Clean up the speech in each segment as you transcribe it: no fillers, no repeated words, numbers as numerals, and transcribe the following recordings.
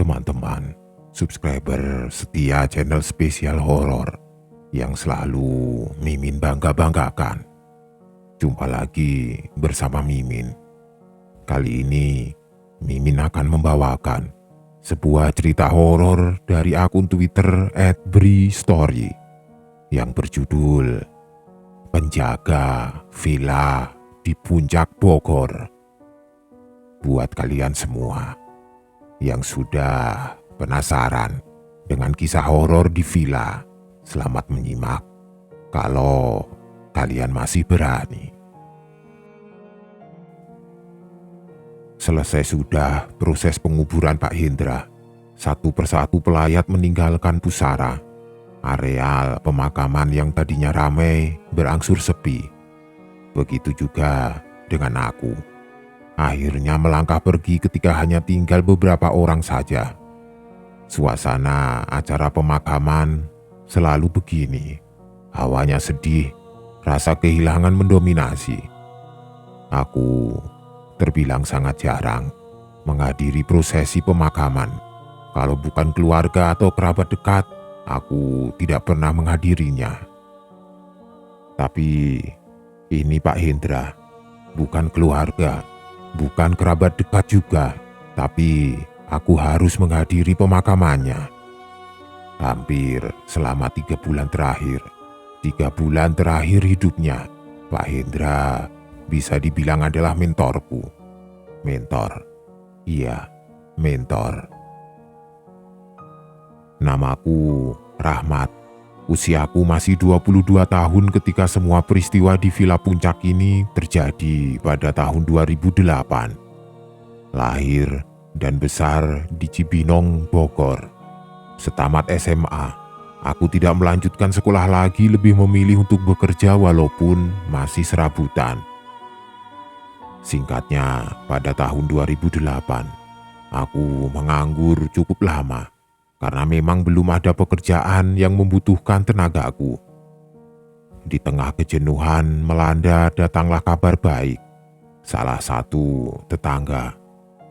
teman-teman, subscriber setia channel spesial horor yang selalu Mimin bangga-banggakan. Jumpa lagi bersama Mimin. Kali ini Mimin akan membawakan sebuah cerita horor dari akun Twitter @bristory yang berjudul Penjaga Villa di Puncak Bogor. Buat kalian semua yang sudah penasaran dengan kisah horor di villa, selamat menyimak kalau kalian masih berani. Selesai sudah proses penguburan Pak Hendra, satu persatu pelayat meninggalkan pusara. Areal pemakaman yang tadinya ramai berangsur sepi. Begitu juga dengan aku. Akhirnya melangkah pergi ketika hanya tinggal beberapa orang saja. Suasana acara pemakaman selalu begini. Hawanya sedih, rasa kehilangan mendominasi. Aku terbilang sangat jarang menghadiri prosesi pemakaman. Kalau bukan keluarga atau kerabat dekat, aku tidak pernah menghadirinya. Tapi ini Pak Hendra, bukan keluarga, bukan kerabat dekat juga, tapi aku harus menghadiri pemakamannya. Hampir selama 3 bulan terakhir, 3 bulan terakhir hidupnya, Pak Hendra bisa dibilang adalah mentorku. Mentor, iya, mentor. Namaku Rahmat. Usiaku masih 22 tahun ketika semua peristiwa di Villa Puncak ini terjadi pada tahun 2008. Lahir dan besar di Cibinong, Bogor. Setamat SMA, aku tidak melanjutkan sekolah lagi, lebih memilih untuk bekerja walaupun masih serabutan. Singkatnya, pada tahun 2008, aku menganggur cukup lama. Karena memang belum ada pekerjaan yang membutuhkan tenagaku. Di tengah kejenuhan melanda, datanglah kabar baik. Salah satu tetangga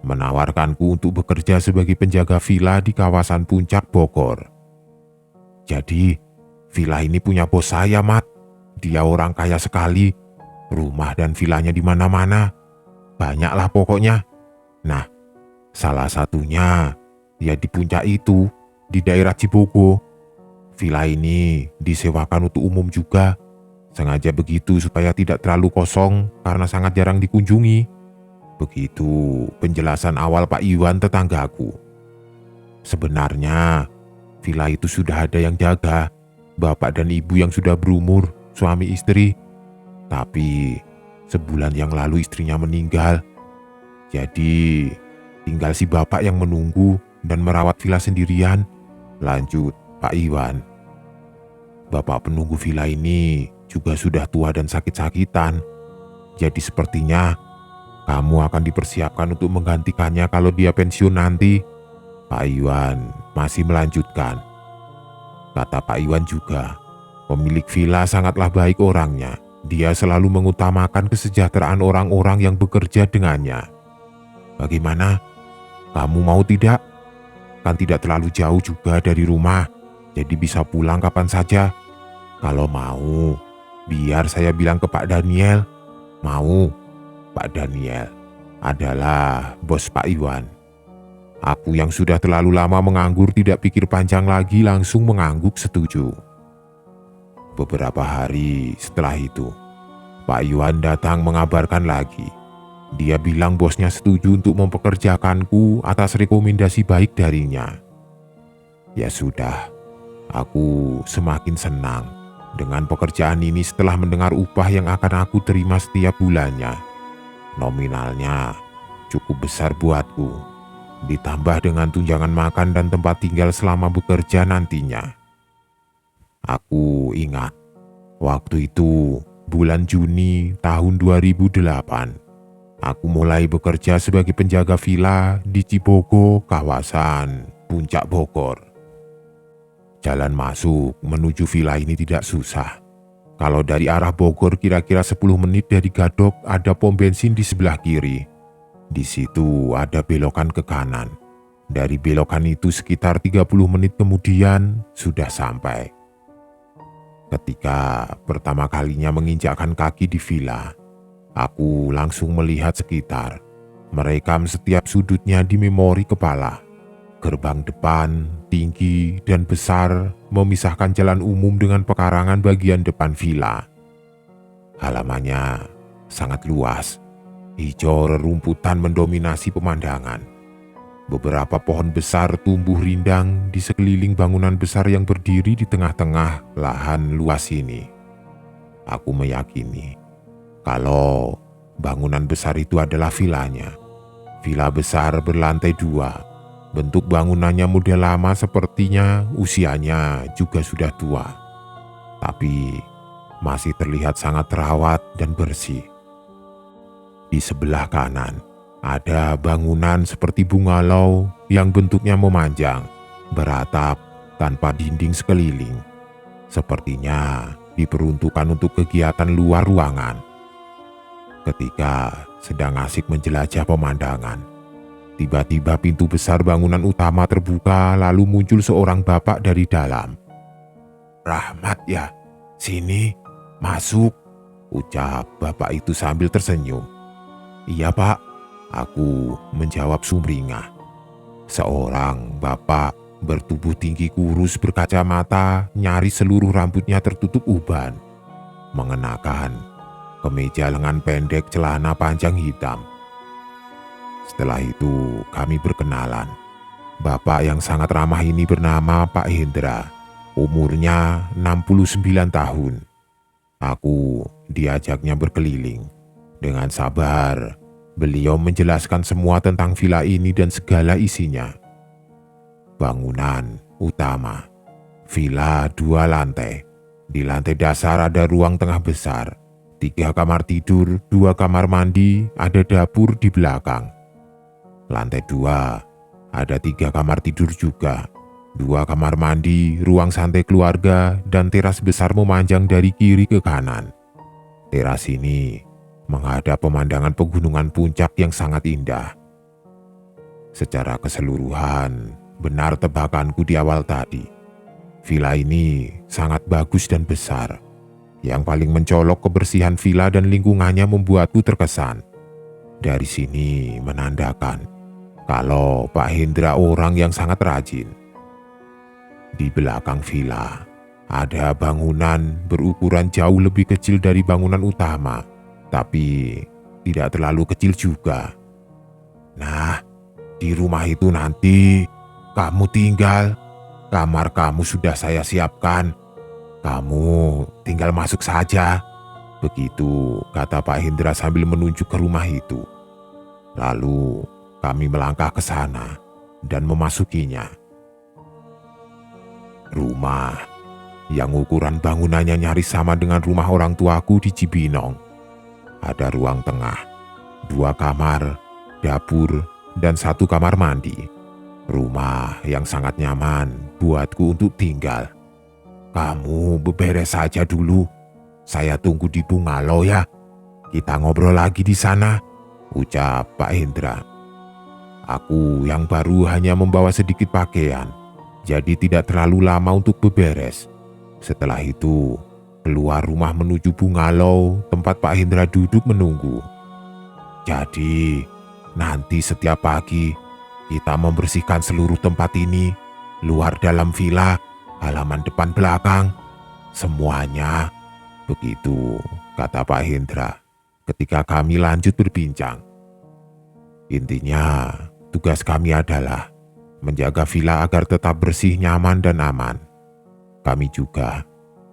menawarkanku untuk bekerja sebagai penjaga villa di kawasan Puncak Bogor. Jadi, villa ini punya bos saya, Mat. Dia orang kaya sekali. Rumah dan villanya di mana-mana. Banyaklah pokoknya. Nah, salah satunya ya di puncak itu, di daerah Cibogo. Villa ini disewakan untuk umum juga. Sengaja begitu supaya tidak terlalu kosong karena sangat jarang dikunjungi. Begitu penjelasan awal Pak Iwan, tetanggaku. Sebenarnya villa itu sudah ada yang jaga, bapak dan ibu yang sudah berumur, suami istri. Tapi sebulan yang lalu istrinya meninggal. Jadi tinggal si bapak yang menunggu dan merawat villa sendirian. Lanjut Pak Iwan. Bapak penunggu villa ini juga sudah tua dan sakit-sakitan. Jadi sepertinya kamu akan dipersiapkan untuk menggantikannya kalau dia pensiun nanti. Pak Iwan masih melanjutkan. Kata Pak Iwan juga, pemilik villa sangatlah baik orangnya. Dia selalu mengutamakan kesejahteraan orang-orang yang bekerja dengannya. Bagaimana? Kamu mau tidak? Kan tidak terlalu jauh juga dari rumah, jadi bisa pulang kapan saja. Kalau mau, biar saya bilang ke Pak Daniel. Mau? Pak Daniel adalah bos Pak Iwan. Aku yang sudah terlalu lama menganggur tidak pikir panjang lagi, langsung mengangguk setuju. Beberapa hari setelah itu, Pak Iwan datang mengabarkan lagi. Dia bilang bosnya setuju untuk mempekerjakanku atas rekomendasi baik darinya. Ya sudah, aku semakin senang dengan pekerjaan ini setelah mendengar upah yang akan aku terima setiap bulannya. Nominalnya cukup besar buatku, ditambah dengan tunjangan makan dan tempat tinggal selama bekerja nantinya. Aku ingat, waktu itu bulan Juni tahun 2008. Aku mulai bekerja sebagai penjaga villa di Cibogo, kawasan Puncak Bogor. Jalan masuk menuju villa ini tidak susah. Kalau dari arah Bogor kira-kira 10 menit dari Gadok ada pom bensin di sebelah kiri. Di situ ada belokan ke kanan. Dari belokan itu sekitar 30 menit kemudian sudah sampai. Ketika pertama kalinya menginjakkan kaki di villa, aku langsung melihat sekitar, merekam setiap sudutnya di memori kepala. Gerbang depan tinggi dan besar memisahkan jalan umum dengan pekarangan bagian depan villa. Halamannya sangat luas, hijau rerumputan mendominasi pemandangan. Beberapa pohon besar tumbuh rindang di sekeliling bangunan besar yang berdiri di tengah-tengah lahan luas ini. Aku meyakini kalau bangunan besar itu adalah villanya. Villa besar berlantai 2. Bentuk bangunannya model lama, sepertinya usianya juga sudah tua. Tapi masih terlihat sangat terawat dan bersih. Di sebelah kanan ada bangunan seperti bungalow yang bentuknya memanjang, beratap tanpa dinding sekeliling. Sepertinya diperuntukkan untuk kegiatan luar ruangan. Ketika sedang asik menjelajah pemandangan, tiba-tiba pintu besar bangunan utama terbuka, lalu muncul seorang bapak dari dalam. "Rahmat ya, sini, masuk," ucap bapak itu sambil tersenyum. "Iya pak," aku menjawab sumringah. Seorang bapak bertubuh tinggi kurus berkacamata, nyaris seluruh rambutnya tertutup uban, mengenakan kemeja lengan pendek, celana panjang hitam. Setelah itu kami berkenalan. Bapak yang sangat ramah ini bernama Pak Hendra. Umurnya 69 tahun. Aku diajaknya berkeliling. Dengan sabar, beliau menjelaskan semua tentang villa ini dan segala isinya. Bangunan utama, villa 2 lantai. Di lantai dasar ada ruang tengah besar, 3 kamar tidur, 2 kamar mandi, ada dapur di belakang. Lantai 2 ada 3 kamar tidur juga, 2 kamar mandi, ruang santai keluarga, dan teras besar memanjang dari kiri ke kanan. Teras ini menghadap pemandangan pegunungan puncak yang sangat indah. Secara keseluruhan, benar tebakanku di awal tadi. Villa ini sangat bagus dan besar. Yang paling mencolok kebersihan villa dan lingkungannya membuatku terkesan. Dari sini menandakan kalau Pak Hendra orang yang sangat rajin. Di belakang villa ada bangunan berukuran jauh lebih kecil dari bangunan utama, tapi tidak terlalu kecil juga. Nah, di rumah itu nanti kamu tinggal. Kamar kamu sudah saya siapkan. Kamu tinggal masuk saja. Begitu kata Pak Hendra sambil menunjuk ke rumah itu. Lalu kami melangkah ke sana dan memasukinya. Rumah yang ukuran bangunannya nyaris sama dengan rumah orang tuaku di Cibinong. Ada ruang tengah, 2 kamar, dapur, dan 1 kamar mandi. Rumah yang sangat nyaman buatku untuk tinggal. Kamu beberes saja dulu. Saya tunggu di bungalow ya. Kita ngobrol lagi di sana, ucap Pak Hendra. Aku yang baru hanya membawa sedikit pakaian, jadi tidak terlalu lama untuk beberes. Setelah itu, keluar rumah menuju bungalow tempat Pak Hendra duduk menunggu. Jadi, nanti setiap pagi kita membersihkan seluruh tempat ini, luar dalam villa, halaman depan belakang, semuanya. Begitu kata Pak Hendra ketika kami lanjut berbincang. Intinya, tugas kami adalah menjaga villa agar tetap bersih, nyaman, dan aman. Kami juga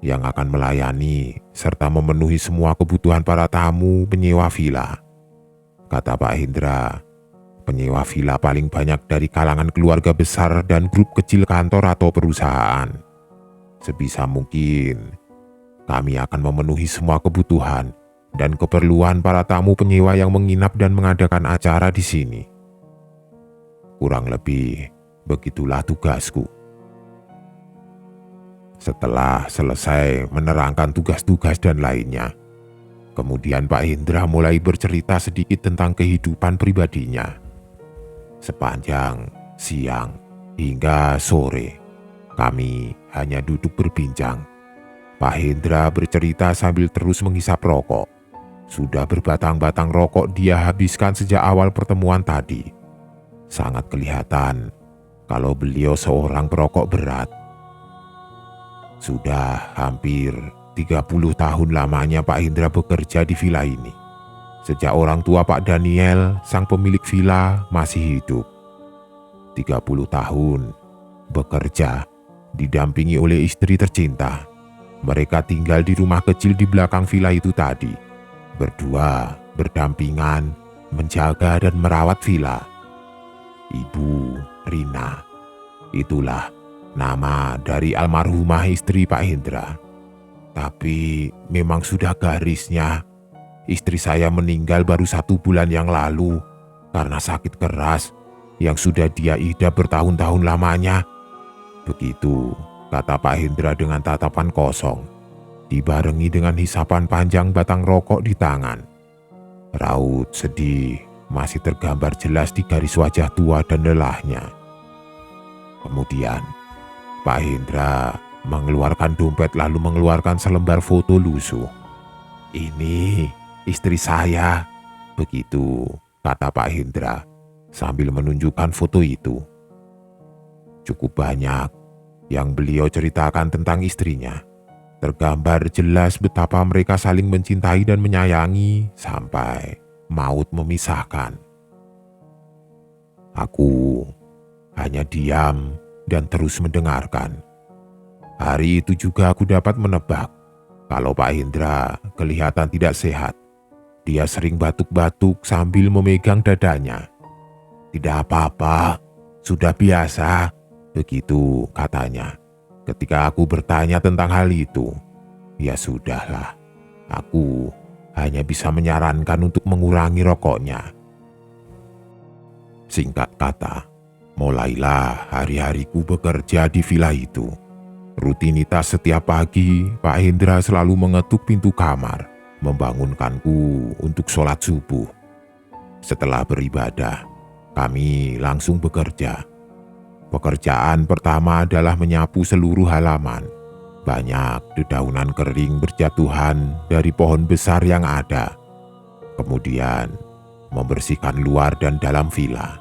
yang akan melayani serta memenuhi semua kebutuhan para tamu penyewa villa. Kata Pak Hendra, penyewa villa paling banyak dari kalangan keluarga besar dan grup kecil kantor atau perusahaan. Sebisa mungkin, kami akan memenuhi semua kebutuhan dan keperluan para tamu penyewa yang menginap dan mengadakan acara di sini. Kurang lebih begitulah tugasku. Setelah selesai menerangkan tugas-tugas dan lainnya, kemudian Pak Hendra mulai bercerita sedikit tentang kehidupan pribadinya. Sepanjang Siang hingga sore, kami hanya duduk berbincang. Pak Hendra bercerita sambil terus menghisap rokok. Sudah berbatang-batang rokok dia habiskan sejak awal pertemuan tadi. Sangat kelihatan kalau beliau seorang perokok berat. Sudah hampir 30 tahun lamanya Pak Hendra bekerja di villa ini. Sejak orang tua Pak Daniel, sang pemilik villa, masih hidup. 30 tahun bekerja, didampingi oleh istri tercinta. Mereka tinggal di rumah kecil di belakang villa itu tadi. Berdua berdampingan, menjaga dan merawat villa. Ibu Rina, itulah nama dari almarhumah istri Pak Hendra. Tapi memang sudah garisnya, istri saya meninggal baru 1 bulan yang lalu karena sakit keras yang sudah dia idap bertahun-tahun lamanya. Begitu kata Pak Hendra dengan tatapan kosong, dibarengi dengan hisapan panjang batang rokok di tangan. Raut sedih masih tergambar jelas di garis wajah tua dan lelahnya. Kemudian Pak Hendra mengeluarkan dompet lalu mengeluarkan selembar foto lusuh. "Ini istri saya," begitu kata Pak Hendra sambil menunjukkan foto itu. Cukup banyak yang beliau ceritakan tentang istrinya. Tergambar jelas betapa mereka saling mencintai dan menyayangi sampai maut memisahkan. Aku hanya diam dan terus mendengarkan. Hari itu juga aku dapat menebak kalau Pak Hendra kelihatan tidak sehat. Dia sering batuk-batuk sambil memegang dadanya. "Tidak apa-apa, sudah biasa," begitu katanya. Ketika aku bertanya tentang hal itu, "Ya sudahlah, aku hanya bisa menyarankan untuk mengurangi rokoknya." Singkat kata, mulailah hari-hariku bekerja di villa itu. Rutinitas setiap pagi, Pak Hendra selalu mengetuk pintu kamar, membangunkanku untuk sholat subuh. Setelah beribadah, kami langsung bekerja. Pekerjaan pertama adalah menyapu seluruh halaman. Banyak dedaunan kering berjatuhan dari pohon besar yang ada. Kemudian membersihkan luar dan dalam villa.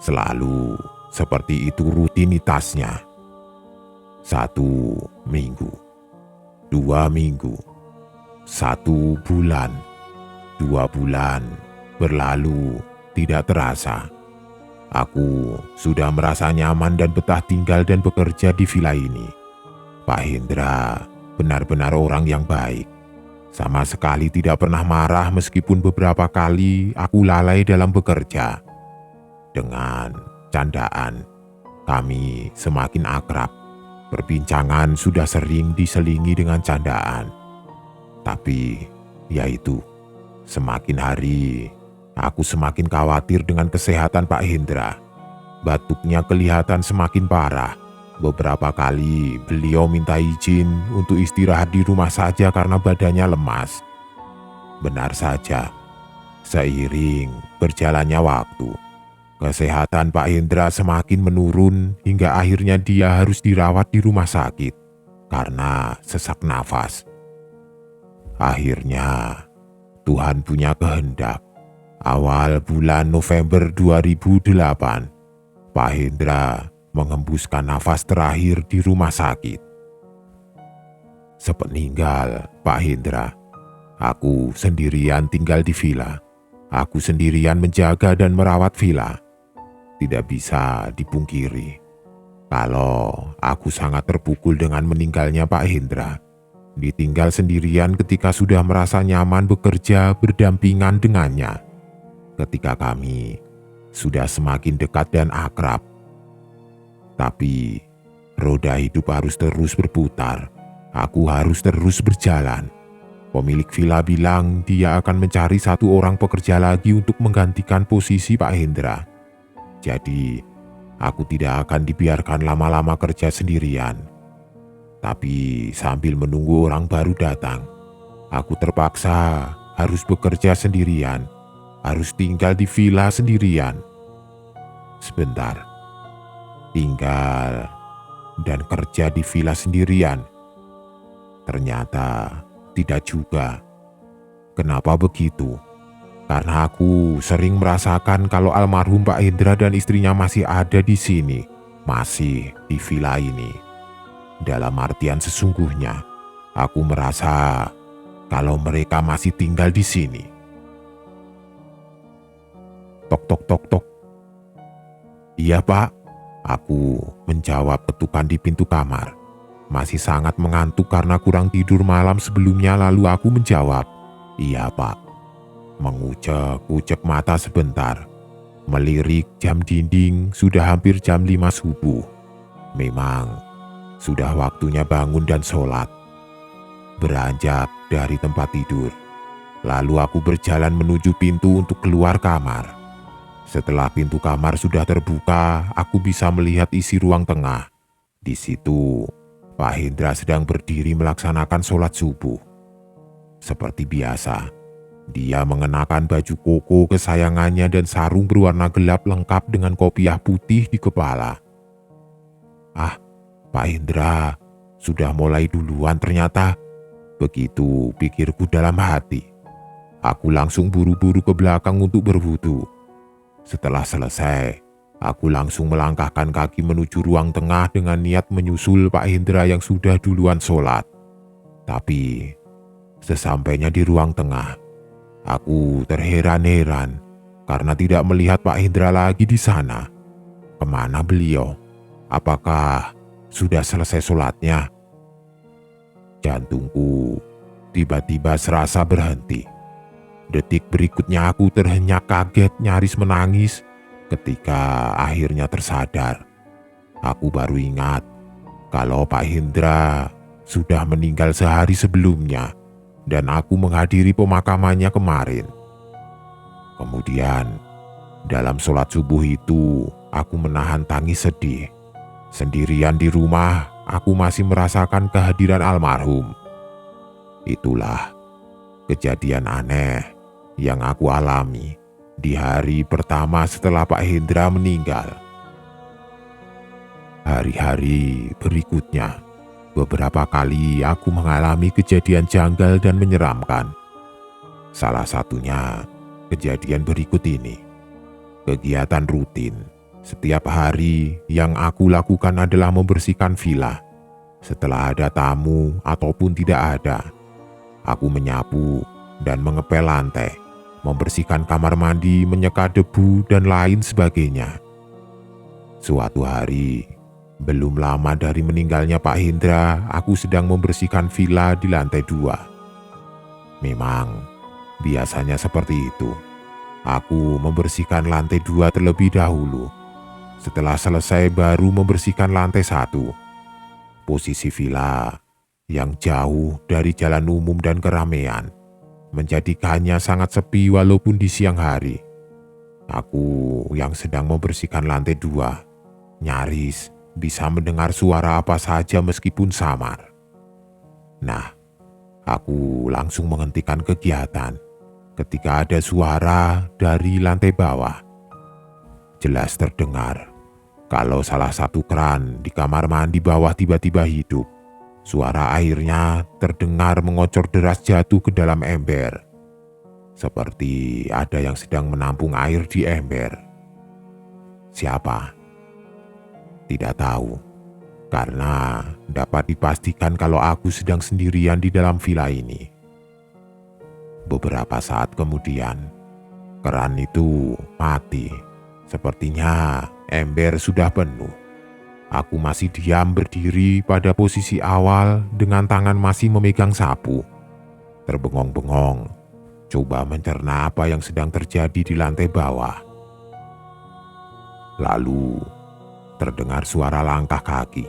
Selalu seperti itu rutinitasnya. 1 minggu, 2 minggu, 1 bulan, 2 bulan berlalu tidak terasa. Aku sudah merasa nyaman dan betah tinggal dan bekerja di villa ini. Pak Hendra benar-benar orang yang baik. Sama sekali tidak pernah marah meskipun beberapa kali aku lalai dalam bekerja. Dengan candaan, kami semakin akrab. Perbincangan sudah sering diselingi dengan candaan. Tapi, yaitu, semakin hari aku semakin khawatir dengan kesehatan Pak Hendra. Batuknya kelihatan semakin parah. Beberapa kali beliau minta izin untuk istirahat di rumah saja karena badannya lemas. Benar saja, seiring berjalannya waktu, kesehatan Pak Hendra semakin menurun hingga akhirnya dia harus dirawat di rumah sakit karena sesak nafas. Akhirnya, Tuhan punya kehendak. Awal bulan November 2008, Pak Hendra mengembuskan nafas terakhir di rumah sakit. Sepeninggal Pak Hendra, aku sendirian tinggal di villa. Aku sendirian menjaga dan merawat villa. Tidak bisa dipungkiri kalau aku sangat terpukul dengan meninggalnya Pak Hendra. Ditinggal sendirian ketika sudah merasa nyaman bekerja berdampingan dengannya. Ketika kami sudah semakin dekat dan akrab. Tapi roda hidup harus terus berputar. Aku harus terus berjalan. Pemilik villa bilang dia akan mencari 1 orang pekerja lagi untuk menggantikan posisi Pak Hendra. Jadi, aku tidak akan dibiarkan lama-lama kerja sendirian. Tapi sambil menunggu orang baru datang, aku terpaksa harus bekerja sendirian. Harus tinggal di villa sendirian. Sebentar, tinggal dan kerja di villa sendirian? Ternyata tidak juga. Kenapa begitu? Karena aku sering merasakan kalau almarhum Pak Hendra dan istrinya masih ada di sini, masih di villa ini. Dalam artian sesungguhnya, aku merasa kalau mereka masih tinggal di sini. Tok tok tok tok. Iya Pak, aku menjawab ketukan di pintu kamar. Masih sangat mengantuk karena kurang tidur malam sebelumnya, lalu aku menjawab, iya Pak. Mengucek-ucek mata sebentar, melirik jam dinding, sudah hampir jam 5 subuh. Memang sudah waktunya bangun dan sholat. Beranjak dari tempat tidur, lalu aku berjalan menuju pintu untuk keluar kamar. Setelah pintu kamar sudah terbuka, aku bisa melihat isi ruang tengah. Di situ, Pak Hendra sedang berdiri melaksanakan sholat subuh. Seperti biasa, dia mengenakan baju koko kesayangannya dan sarung berwarna gelap lengkap dengan kopiah putih di kepala. Ah, Pak Hendra sudah mulai duluan ternyata. Begitu pikirku dalam hati. Aku langsung buru-buru ke belakang untuk berwudu. Setelah selesai, aku langsung melangkahkan kaki menuju ruang tengah dengan niat menyusul Pak Hendra yang sudah duluan sholat. Tapi, sesampainya di ruang tengah, aku terheran-heran karena tidak melihat Pak Hendra lagi di sana. Kemana beliau? Apakah sudah selesai sholatnya? Jantungku tiba-tiba serasa berhenti. Detik berikutnya aku terhenyak kaget, nyaris menangis ketika akhirnya tersadar. Aku baru ingat kalau Pak Hendra sudah meninggal sehari sebelumnya dan aku menghadiri pemakamannya kemarin. Kemudian, dalam sholat subuh itu, aku menahan tangis sedih. Sendirian di rumah, aku masih merasakan kehadiran almarhum. Itulah kejadian aneh yang aku alami di hari pertama setelah Pak Hendra meninggal. Hari-hari berikutnya, beberapa kali aku mengalami kejadian janggal dan menyeramkan. Salah satunya kejadian berikut ini. Kegiatan rutin setiap hari yang aku lakukan adalah membersihkan villa. Setelah ada tamu ataupun tidak ada, aku menyapu dan mengepel lantai, membersihkan kamar mandi, menyeka debu, dan lain sebagainya. Suatu hari, belum lama dari meninggalnya Pak Hendra, aku sedang membersihkan villa di lantai 2. Memang, biasanya seperti itu. Aku membersihkan lantai 2 terlebih dahulu. Setelah selesai baru membersihkan lantai 1. Posisi villa yang jauh dari jalan umum dan keramaian menjadikannya sangat sepi walaupun di siang hari. Aku yang sedang membersihkan lantai 2 nyaris bisa mendengar suara apa saja meskipun samar. Nah, aku langsung menghentikan kegiatan ketika ada suara dari lantai bawah. Jelas terdengar kalau salah satu keran di kamar mandi bawah tiba-tiba hidup. Suara airnya terdengar mengocor deras jatuh ke dalam ember. Seperti ada yang sedang menampung air di ember. Siapa? Tidak tahu. Karena dapat dipastikan kalau aku sedang sendirian di dalam villa ini. Beberapa saat kemudian, keran itu mati. Sepertinya ember sudah penuh. Aku masih diam berdiri pada posisi awal dengan tangan masih memegang sapu. Terbengong-bengong, coba mencerna apa yang sedang terjadi di lantai bawah. Lalu, terdengar suara langkah kaki.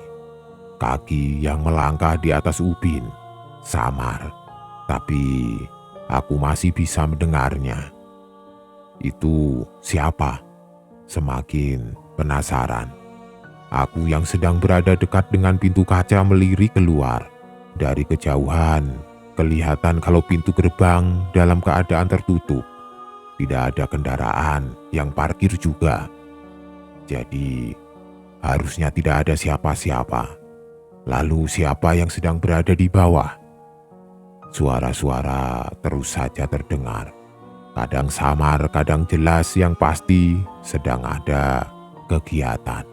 Kaki yang melangkah di atas ubin. Samar, tapi aku masih bisa mendengarnya. Itu siapa? Semakin penasaran. Aku yang sedang berada dekat dengan pintu kaca melirik keluar. Dari kejauhan, kelihatan kalau pintu gerbang dalam keadaan tertutup. Tidak ada kendaraan yang parkir juga. Jadi, Harusnya tidak ada siapa-siapa. Lalu siapa yang sedang berada di bawah? Suara-suara terus saja terdengar. Kadang samar, kadang jelas, yang pasti sedang ada kegiatan.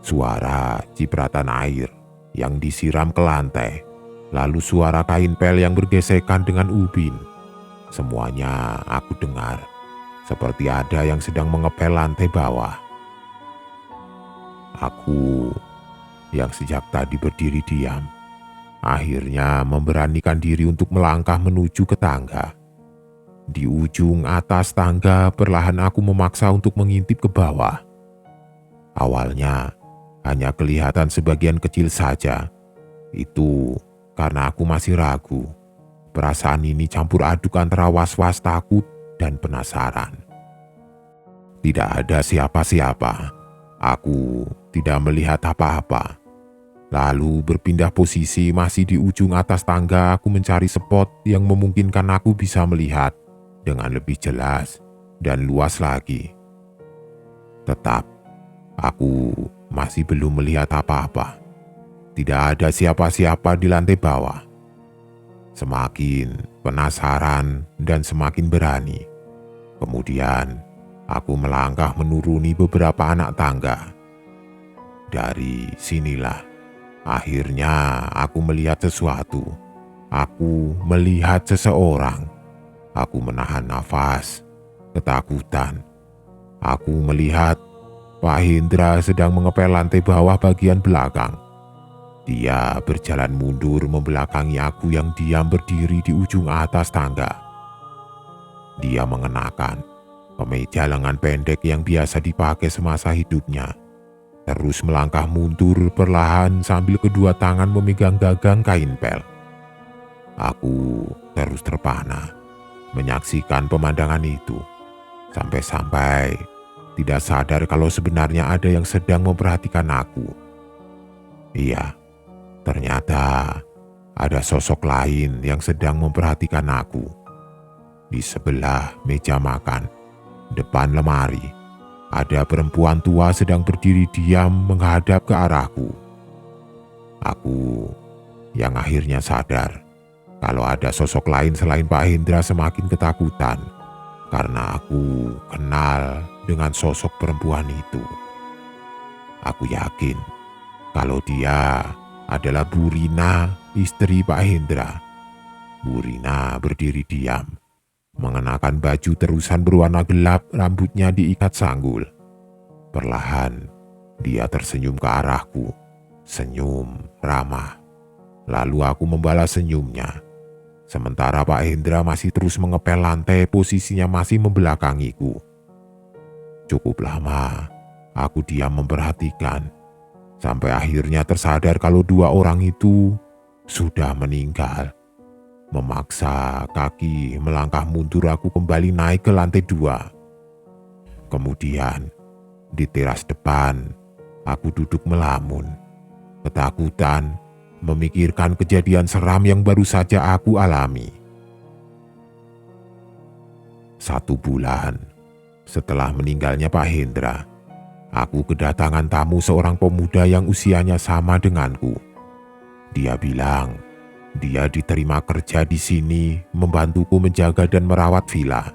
Suara cipratan air yang disiram ke lantai, lalu suara kain pel yang bergesekan dengan ubin. Semuanya aku dengar, seperti ada yang sedang mengepel lantai bawah. Aku yang sejak tadi berdiri diam, akhirnya memberanikan diri untuk melangkah menuju ke tangga. Di ujung atas tangga, perlahan aku memaksa untuk mengintip ke bawah. Awalnya hanya kelihatan sebagian kecil saja. Itu karena aku masih ragu. Perasaan ini campur aduk antara was-was, takut, dan penasaran. Tidak ada siapa-siapa. Aku tidak melihat apa-apa. Lalu berpindah posisi masih di ujung atas tangga, aku mencari spot yang memungkinkan aku bisa melihat dengan lebih jelas dan luas lagi. Tetap, aku masih belum melihat apa-apa. Tidak ada siapa-siapa di lantai bawah. Semakin penasaran dan semakin berani. Kemudian, aku melangkah menuruni beberapa anak tangga. Dari sinilah, akhirnya aku melihat sesuatu. Aku melihat seseorang. Aku menahan nafas, ketakutan. Aku melihat Pak Hendra sedang mengepel lantai bawah bagian belakang. Dia berjalan mundur membelakangi aku yang diam berdiri di ujung atas tangga. Dia mengenakan kemeja lengan pendek yang biasa dipakai semasa hidupnya. Terus melangkah mundur perlahan sambil kedua tangan memegang gagang kain pel. Aku terus terpana menyaksikan pemandangan itu. Sampai-sampai tidak sadar kalau sebenarnya ada yang sedang memperhatikan aku. Iya, ternyata ada sosok lain yang sedang memperhatikan aku. Di sebelah meja makan, depan lemari, ada perempuan tua sedang berdiri diam menghadap ke arahku. Aku yang akhirnya sadar kalau ada sosok lain selain Pak Hendra semakin ketakutan karena aku kenal dengan sosok perempuan itu. Aku yakin kalau dia adalah Bu Rina, istri Pak Hendra. Bu Rina berdiri diam, mengenakan baju terusan berwarna gelap, rambutnya diikat sanggul. Perlahan, dia tersenyum ke arahku, senyum ramah. Lalu aku membalas senyumnya. Sementara Pak Hendra masih terus mengepel lantai, posisinya masih membelakangiku. Cukup lama, aku diam memperhatikan. Sampai akhirnya tersadar kalau dua orang itu sudah meninggal. Memaksa kaki melangkah mundur, aku kembali naik ke lantai 2. Kemudian, di teras depan, aku duduk melamun. Ketakutan, memikirkan kejadian seram yang baru saja aku alami. 1 bulan setelah meninggalnya Pak Hendra, aku kedatangan tamu seorang pemuda yang usianya sama denganku. Dia bilang, dia diterima kerja di sini membantuku menjaga dan merawat villa.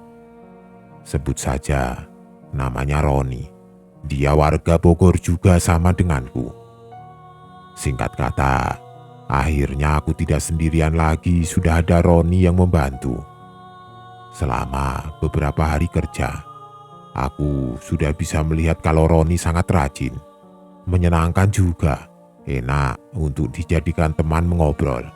Sebut saja namanya Roni. Dia warga Bogor juga sama denganku. Singkat kata, akhirnya aku tidak sendirian lagi, sudah ada Roni yang membantu. Selama beberapa hari kerja, aku sudah bisa melihat kalau Roni sangat rajin, menyenangkan juga, enak untuk dijadikan teman mengobrol.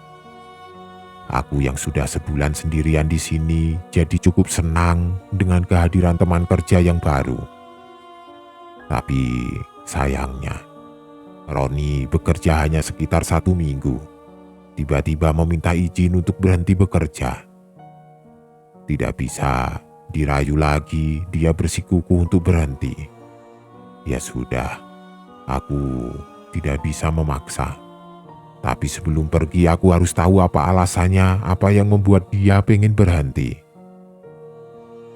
Aku yang sudah sebulan sendirian di sini jadi cukup senang dengan kehadiran teman kerja yang baru. Tapi sayangnya, Roni bekerja hanya sekitar 1 minggu. Tiba-tiba meminta izin untuk berhenti bekerja. Tidak bisa dirayu lagi, dia bersikukuh untuk berhenti. Ya sudah, aku tidak bisa memaksa. Tapi sebelum pergi aku harus tahu apa alasannya, apa yang membuat dia pengen berhenti.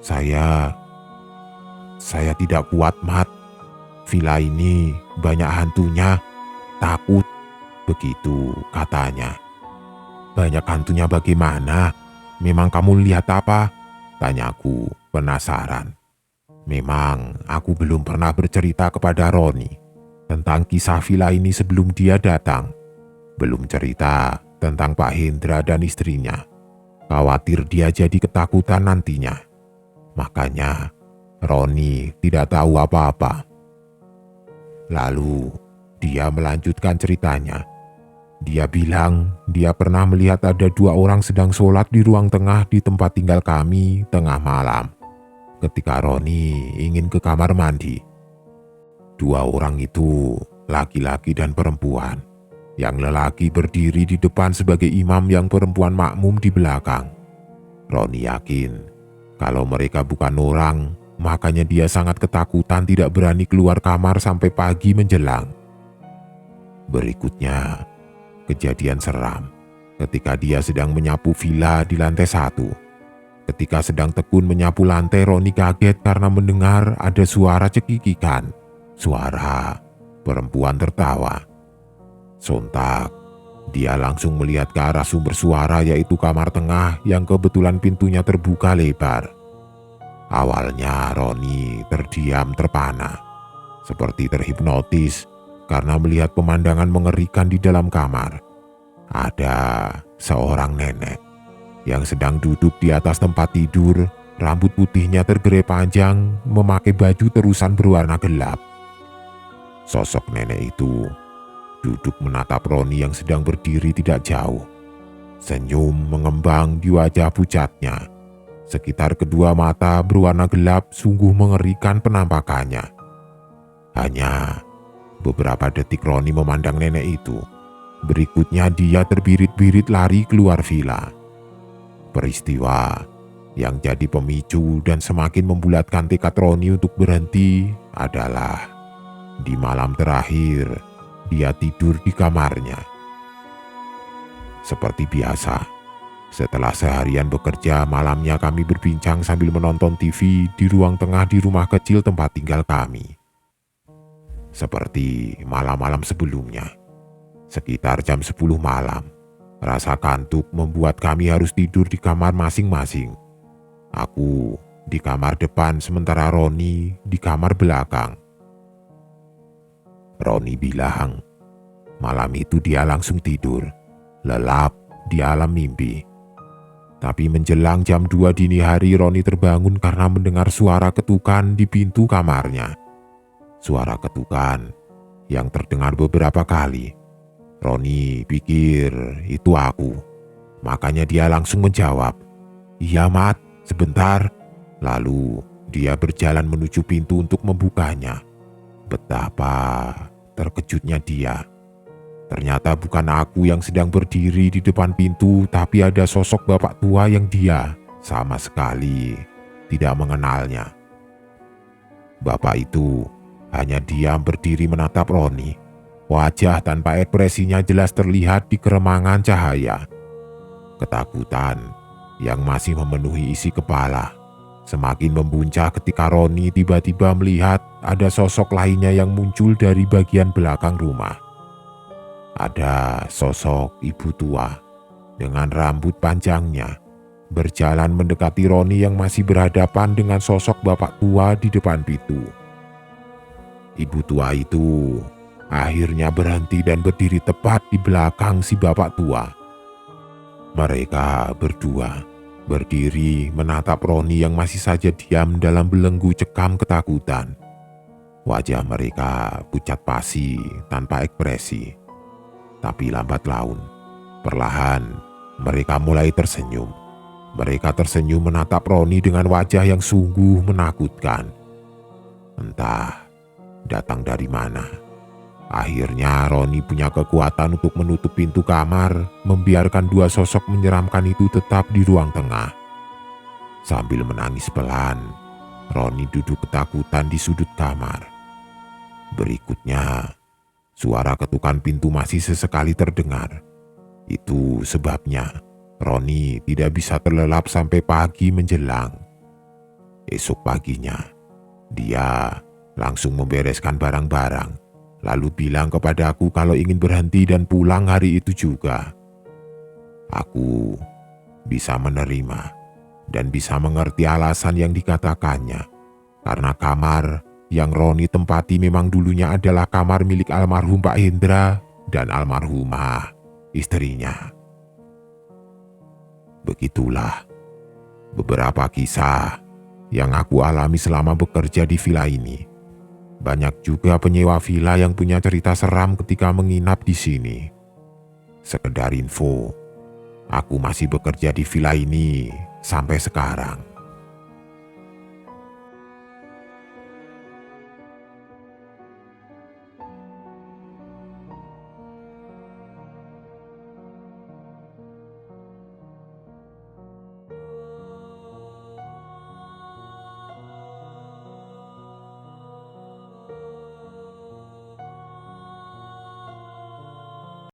Saya tidak kuat, Mat. villa ini banyak hantunya, takut, begitu katanya. Banyak hantunya bagaimana? Memang kamu lihat apa? Tanyaku penasaran. Memang aku belum pernah bercerita kepada Roni tentang kisah villa ini sebelum dia datang. Belum cerita tentang Pak Hendra dan istrinya. Khawatir dia jadi ketakutan nantinya. Makanya Roni tidak tahu apa-apa. Lalu dia melanjutkan ceritanya. Dia bilang dia pernah melihat ada 2 orang sedang sholat di ruang tengah di tempat tinggal kami tengah malam. Ketika Roni ingin ke kamar mandi. 2 orang itu laki-laki dan perempuan. Yang lelaki berdiri di depan sebagai imam, yang perempuan makmum di belakang. Roni yakin kalau mereka bukan orang, makanya dia sangat ketakutan tidak berani keluar kamar sampai pagi menjelang. Berikutnya, kejadian seram ketika dia sedang menyapu villa di lantai 1. Ketika sedang tekun menyapu lantai, Roni kaget karena mendengar ada suara cekikikan. Suara perempuan tertawa. Sontak, dia langsung melihat ke arah sumber suara, yaitu kamar tengah yang kebetulan pintunya terbuka lebar. Awalnya Roni terdiam terpana, seperti terhipnotis karena melihat pemandangan mengerikan di dalam kamar. Ada seorang nenek yang sedang duduk di atas tempat tidur, rambut putihnya tergerai panjang, memakai baju terusan berwarna gelap. Sosok nenek itu duduk menatap Roni yang sedang berdiri tidak jauh. Senyum mengembang di wajah pucatnya. Sekitar kedua mata berwarna gelap, sungguh mengerikan penampakannya. Hanya beberapa detik Roni memandang nenek itu. Berikutnya dia terbirit-birit lari keluar villa. Peristiwa yang jadi pemicu dan semakin membulatkan tekad Roni untuk berhenti adalah di malam terakhir dia tidur di kamarnya. Seperti biasa, setelah seharian bekerja, malamnya kami berbincang sambil menonton TV di ruang tengah di rumah kecil tempat tinggal kami. Seperti malam-malam sebelumnya, sekitar jam 10 malam, rasa kantuk membuat kami harus tidur di kamar masing-masing. Aku di kamar depan, sementara Roni di kamar belakang. Roni bilang, malam itu dia langsung tidur, lelap di alam mimpi. Tapi menjelang jam 2 dini hari, Roni terbangun karena mendengar suara ketukan di pintu kamarnya. Suara ketukan yang terdengar beberapa kali. Roni pikir itu aku. Makanya dia langsung menjawab, "Iya, Mat, sebentar." Lalu dia berjalan menuju pintu untuk membukanya. Betapa terkejutnya dia. Ternyata bukan aku yang sedang berdiri di depan pintu, tapi ada sosok bapak tua yang dia sama sekali tidak mengenalnya. Bapak itu hanya diam berdiri menatap Roni. Wajah tanpa ekspresinya jelas terlihat di keremangan cahaya. Ketakutan yang masih memenuhi isi kepala semakin membuncah ketika Roni tiba-tiba melihat ada sosok lainnya yang muncul dari bagian belakang rumah. Ada sosok ibu tua dengan rambut panjangnya berjalan mendekati Roni yang masih berhadapan dengan sosok bapak tua di depan pintu. Ibu tua itu akhirnya berhenti dan berdiri tepat di belakang si bapak tua. Mereka berdua berdiri menatap Roni yang masih saja diam dalam belenggu cekam ketakutan. Wajah mereka pucat pasi tanpa ekspresi. Tapi lambat laun, perlahan mereka mulai tersenyum. Mereka tersenyum menatap Roni dengan wajah yang sungguh menakutkan. Entah datang dari mana. Akhirnya Roni punya kekuatan untuk menutup pintu kamar, membiarkan 2 sosok menyeramkan itu tetap di ruang tengah. Sambil menangis pelan, Roni duduk ketakutan di sudut kamar. Berikutnya, suara ketukan pintu masih sesekali terdengar. Itu sebabnya Roni tidak bisa terlelap sampai pagi menjelang. Esok paginya, dia langsung membereskan barang-barang, lalu bilang kepadaku kalau ingin berhenti dan pulang hari itu juga. Aku bisa menerima dan bisa mengerti alasan yang dikatakannya, karena kamar yang Roni tempati memang dulunya adalah kamar milik almarhum Pak Hendra dan almarhumah istrinya. Begitulah beberapa kisah yang aku alami selama bekerja di villa ini. Banyak juga penyewa villa yang punya cerita seram ketika menginap di sini. Sekedar info, aku masih bekerja di villa ini sampai sekarang.